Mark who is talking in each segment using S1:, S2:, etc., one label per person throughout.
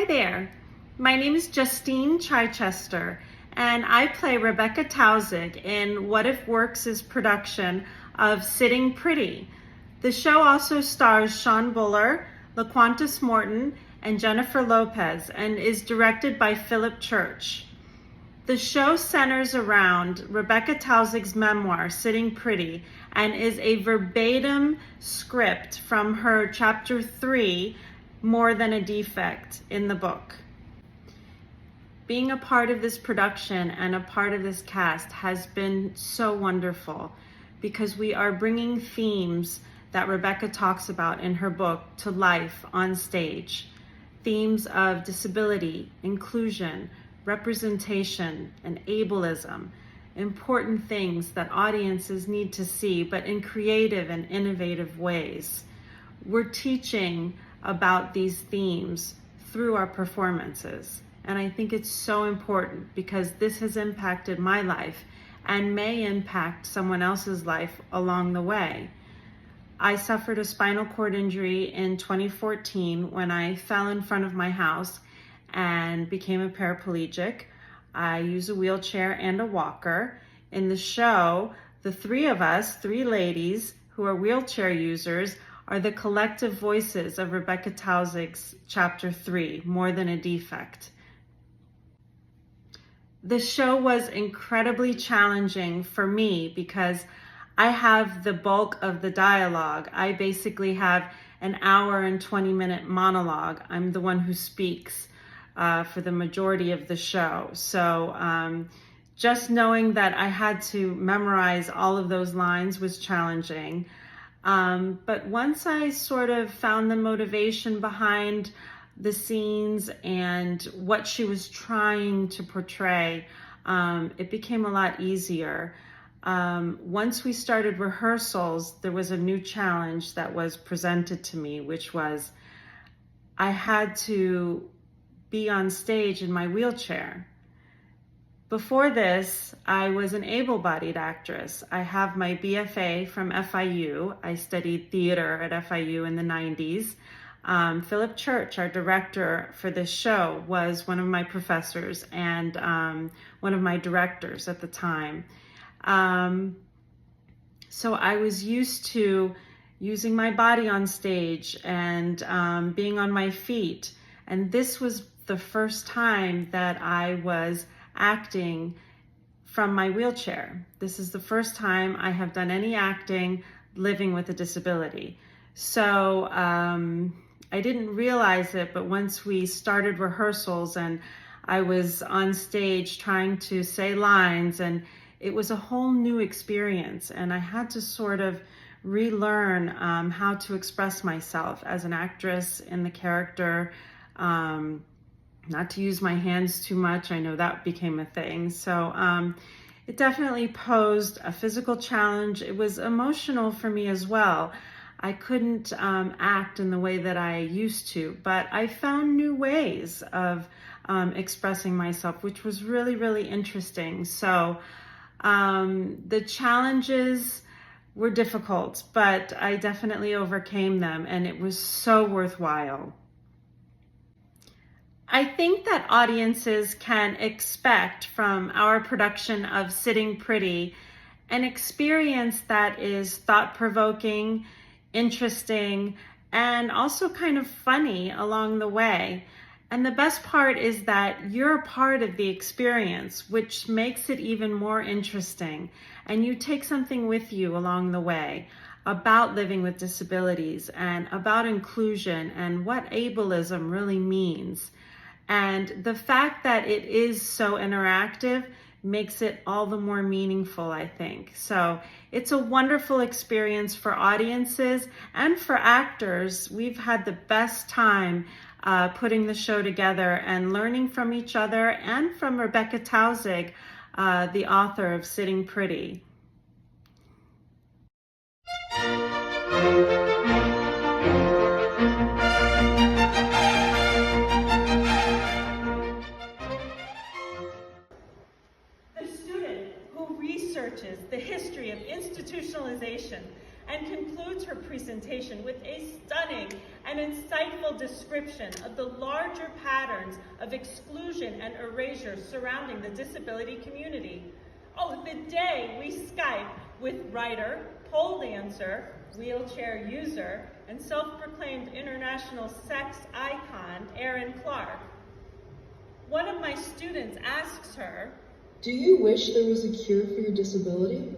S1: Hi there, my name is Justine Chichester, and I play Rebecca Tausig in What If Works' production of Sitting Pretty. The show also stars Sean Buller, LaQuantus Morton, and Jennifer Lopez, and is directed by Philip Church. The show centers around Rebecca Tausig's memoir, Sitting Pretty, and is a verbatim script from her chapter 3, More Than a Defect, in the book. Being a part of this production and a part of this cast has been so wonderful because we are bringing themes that Rebecca talks about in her book to life on stage. Themes of disability, inclusion, representation, and ableism. Important things that audiences need to see, but in creative and innovative ways. We're teaching about these themes through our performances. And I think it's so important because this has impacted my life and may impact someone else's life along the way. I suffered a spinal cord injury in 2014 when I fell in front of my house and became a paraplegic. I use a wheelchair and a walker. In the show, the three of us, three ladies who are wheelchair users, are the collective voices of Rebecca Tausig's chapter 3, More Than a Defect. The show was incredibly challenging for me because I have the bulk of the dialogue. I basically have an hour and 20-minute monologue. I'm the one who speaks for the majority of the show. So just knowing that I had to memorize all of those lines was challenging. But once I sort of found the motivation behind the scenes and what she was trying to portray, it became a lot easier. Once we started rehearsals, there was a new challenge that was presented to me, which was I had to be on stage in my wheelchair. Before this, I was an able-bodied actress. I have my BFA from FIU. I studied theater at FIU in the 90s. Philip Church, our director for this show, was one of my professors and one of my directors at the time. So I was used to using my body on stage and being on my feet. And this was the first time that I was acting from my wheelchair. This is the first time I have done any acting living with a disability. So I didn't realize it, but once we started rehearsals and I was on stage trying to say lines, and it was a whole new experience, and I had to sort of relearn how to express myself as an actress in the character, not to use my hands too much. I know that became a thing. So it definitely posed a physical challenge. It was emotional for me as well. I couldn't act in the way that I used to, but I found new ways of expressing myself, which was really, really interesting. So the challenges were difficult, but I definitely overcame them, and it was so worthwhile. I think that audiences can expect from our production of Sitting Pretty an experience that is thought-provoking, interesting, and also kind of funny along the way. And the best part is that you're a part of the experience, which makes it even more interesting. And you take something with you along the way about living with disabilities and about inclusion and what ableism really means. And the fact that it is so interactive makes it all the more meaningful, I think. So it's a wonderful experience for audiences and for actors. We've had the best time putting the show together and learning from each other and from Rebecca Tausig, the author of Sitting Pretty. The student who researches the history of institutionalization and concludes her presentation with a stunning and insightful description of the larger patterns of exclusion and erasure surrounding the disability community. Oh, the day we Skype with writer, pole dancer, wheelchair user, and self-proclaimed international sex icon, Erin Clark. One of my students asks her,
S2: "Do you wish there was a cure for your disability?"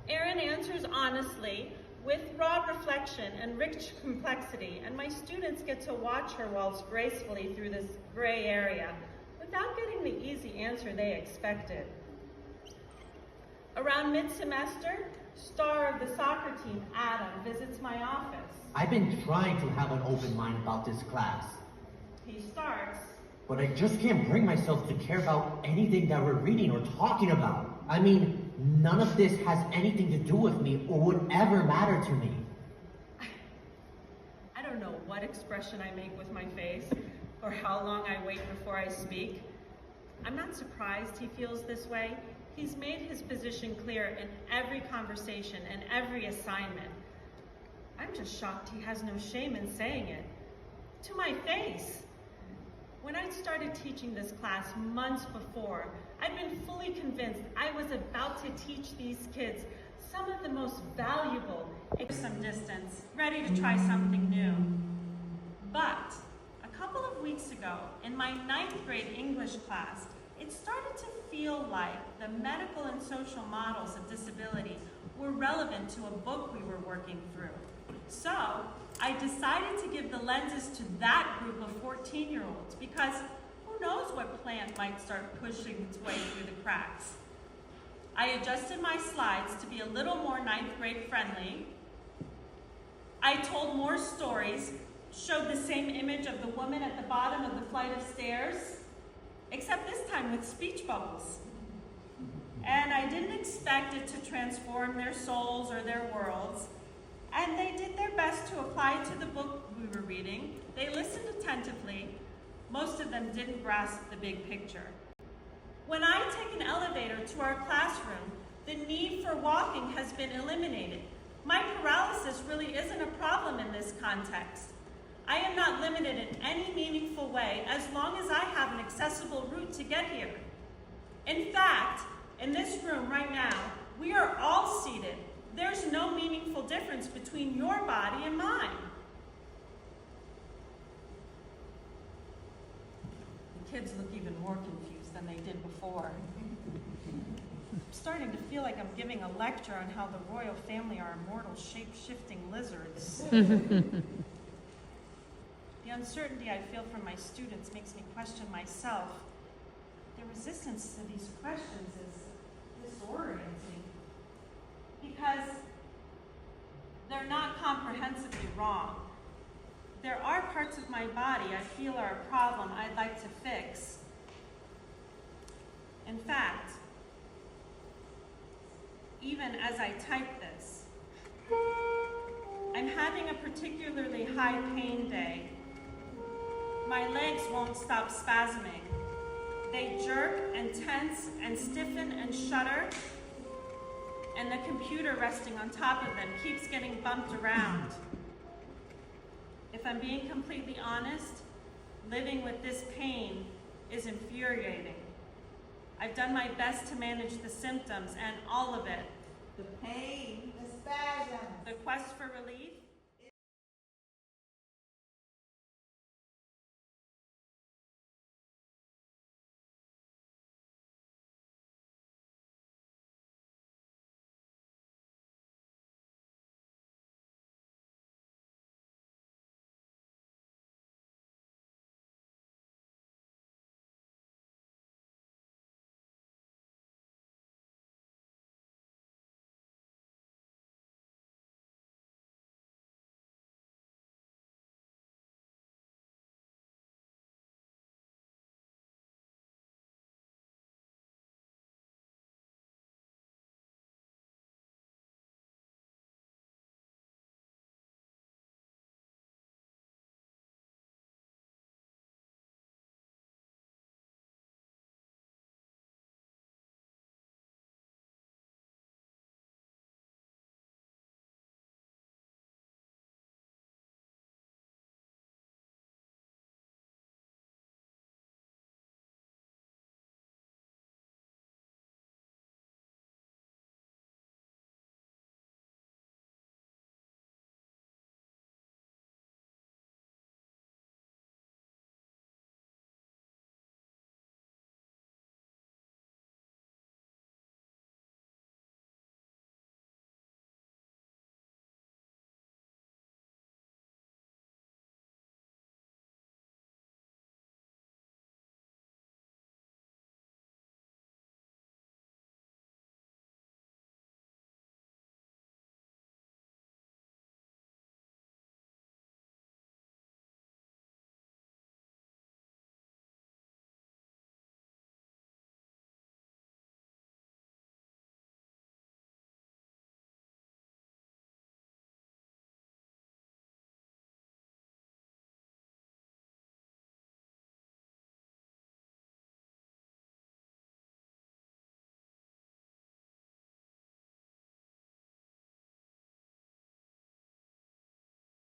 S1: Erin answers honestly, with raw reflection and rich complexity, and my students get to watch her waltz gracefully through this gray area without getting the easy answer they expected. Around mid-semester, star of the soccer team, Adam, visits my office.
S3: I've been trying to have an open mind about this class.
S1: He starts,
S3: But I just can't bring myself to care about anything that we're reading or talking about. I mean, none of this has anything to do with me or would ever matter to me.
S1: I don't know what expression I make with my face or how long I wait before I speak. I'm not surprised he feels this way. He's made his position clear in every conversation and every assignment. I'm just shocked he has no shame in saying it. To my face. When I started teaching this class months before, I'd been fully convinced I was about to teach these kids some of the most valuable, some distance, ready to try something new. But a couple of weeks ago, in my 9th grade English class, it started to feel like the medical and social models of disability were relevant to a book we were working through. So I decided to give the lenses to that group of 14-year-olds because who knows what plant might start pushing its way through the cracks. I adjusted my slides to be a little more 9th grade friendly. I told more stories, showed the same image of the woman at the bottom of the flight of stairs, except this time with speech bubbles. And I didn't expect it to transform their souls or their worlds. And they did their best to apply to the book we were reading. They listened attentively. Most of them didn't grasp the big picture. When I take an elevator to our classroom, the need for walking has been eliminated. My paralysis really isn't a problem in this context. I am not limited in any meaningful way as long as I have an accessible route to get here. In fact, in this room right now, we are all seated. There's no meaningful difference between your body and mine. The kids look even more confused than they did before. I'm starting to feel like I'm giving a lecture on how the royal family are immortal, shape-shifting lizards. The uncertainty I feel from my students makes me question myself. Their resistance to these questions is disorienting because they're not comprehensively wrong. There are parts of my body I feel are a problem I'd like to fix. In fact, even as I type this, I'm having a particularly high pain day. My legs won't stop spasming. They jerk and tense and stiffen and shudder, and the computer resting on top of them keeps getting bumped around. If I'm being completely honest, living with this pain is infuriating. I've done my best to manage the symptoms and all of it.
S4: The pain, the spasms,
S1: the quest for relief,